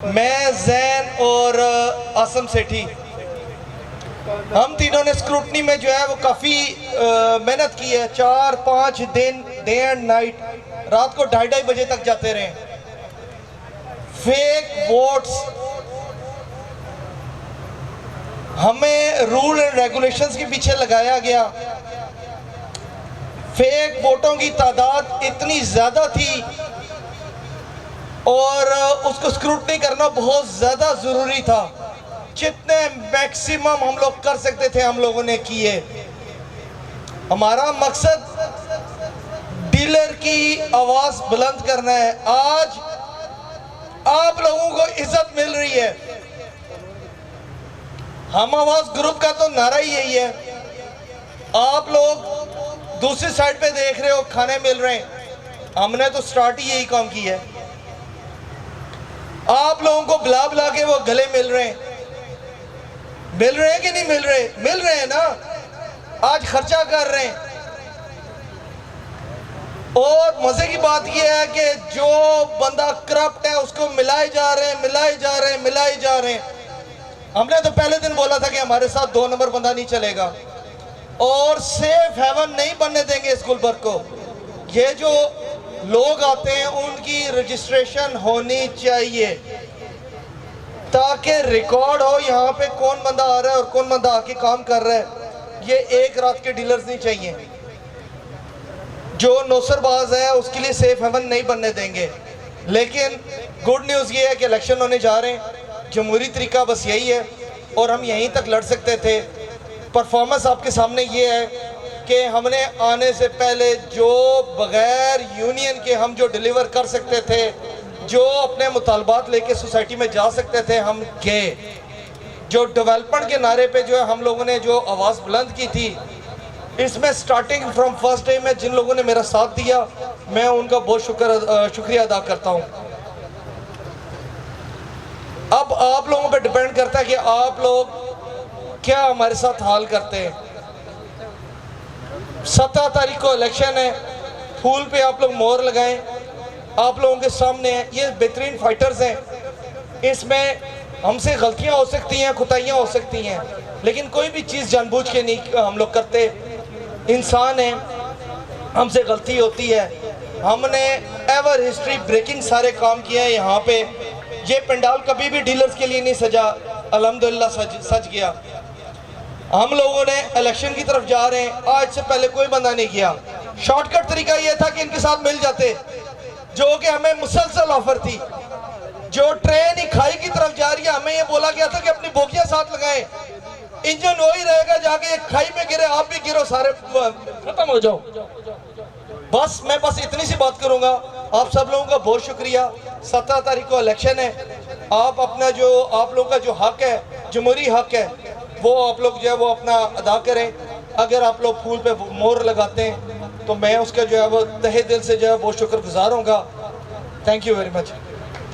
मैं जैन और आसम सेठी, हम तीनों ने स्क्रूटनी में जो है वो काफ़ी मेहनत की है। 4-5 दिन डे एंड नाइट, रात को 2:30 बजे तक जाते रहे। फेक वोट्स, हमें रूल एंड रेगुलेशंस के पीछे लगाया गया। फेक वोटों की तादाद इतनी ज़्यादा थी और उसको स्क्रूटनी करना बहुत ज़्यादा ज़रूरी था। जितने मैक्सिमम हम लोग कर सकते थे हम लोगों ने किए। हमारा मकसद डीलर की आवाज़ बुलंद करना है। आज आप लोगों को इज्जत मिल रही है। हम आवाज़ ग्रुप का तो नारा ही यही है। आप लोग दूसरी साइड पे देख रहे हो, खाने मिल रहे हैं। हमने तो स्टार्ट ही यही काम किया है। आप लोगों को बुला बुला के वो गले मिल रहे हैं। मिल रहे हैं कि नहीं मिल रहे? मिल रहे हैं ना। आज खर्चा कर रहे हैं। और मजे की बात यह है कि जो बंदा करप्ट है उसको मिलाए जा रहे हैं, मिलाए जा रहे हैं, मिलाए जा रहे हैं। हमने तो पहले दिन बोला था कि हमारे साथ 2 नंबर बंदा नहीं चलेगा और सेफ हेवन नहीं बनने देंगे इस गुलबर्ग को। ये जो लोग आते हैं उनकी रजिस्ट्रेशन होनी चाहिए ताकि रिकॉर्ड हो यहाँ पे कौन बंदा आ रहा है और कौन बंदा आके काम कर रहा है। ये एक रात के डीलर्स नहीं चाहिए। जो नौसरबाज है उसके लिए सेफ हेवन नहीं बनने देंगे। लेकिन गुड न्यूज़ ये है कि इलेक्शन होने जा रहे हैं। जमहूरी तरीका बस यही है और हम यहीं तक लड़ सकते थे। परफॉर्मेंस आपके सामने ये है कि हमने आने से पहले जो बग़ैर यूनियन के हम जो डिलीवर कर सकते थे, जो अपने मुतालबात लेके सोसाइटी में जा सकते थे, हम गए। जो डेवलपमेंट के नारे पे जो है हम लोगों ने जो आवाज़ बुलंद की थी, इसमें स्टार्टिंग फ्रॉम फर्स्ट डे में जिन लोगों ने मेरा साथ दिया, मैं उनका बहुत शुक्रिया अदा करता हूँ। अब आप लोगों पे डिपेंड करता है कि आप लोग क्या हमारे साथ हाल करते हैं। 17 तारीख को इलेक्शन है। फूल पे आप लोग मोहर लगाएं। आप लोगों के सामने है, ये बेहतरीन फाइटर्स हैं। इसमें हमसे गलतियां हो सकती हैं, कुताहियां हो सकती हैं, लेकिन कोई भी चीज़ जानबूझ के नहीं हम लोग करते। इंसान हैं, हमसे गलती होती है। हमने एवर हिस्ट्री ब्रेकिंग सारे काम किए हैं यहाँ पे। ये पंडाल कभी भी डीलर्स के लिए नहीं सजा, अल्हम्दुलिल्लाह सज गया। हम लोगों ने इलेक्शन की तरफ जा रहे हैं। आज से पहले कोई बंदा नहीं किया। शॉर्टकट तरीका यह था कि इनके साथ मिल जाते, जो कि हमें मुसलसल ऑफर थी। जो ट्रेन ही खाई की तरफ जा रही है, हमें यह बोला गया था कि अपनी बोगियां साथ लगाएं। इंजन वही रहेगा, जाके एक खाई में गिरे, आप भी गिरो, सारे खत्म हो जाओ। बस मैं इतनी सी बात करूंगा। आप सब लोगों का बहुत शुक्रिया। 17 तारीख को इलेक्शन है। आप अपना जो आप लोगों का जो हक है, जमहूरी हक है, वो आप लोग जो है वो अपना अदा करें। अगर आप लोग फूल पे मोहर लगाते हैं तो मैं उसका जो है वो तहे दिल से जो है बहुत शुक्रगुजार होऊंगा। Thank you very much.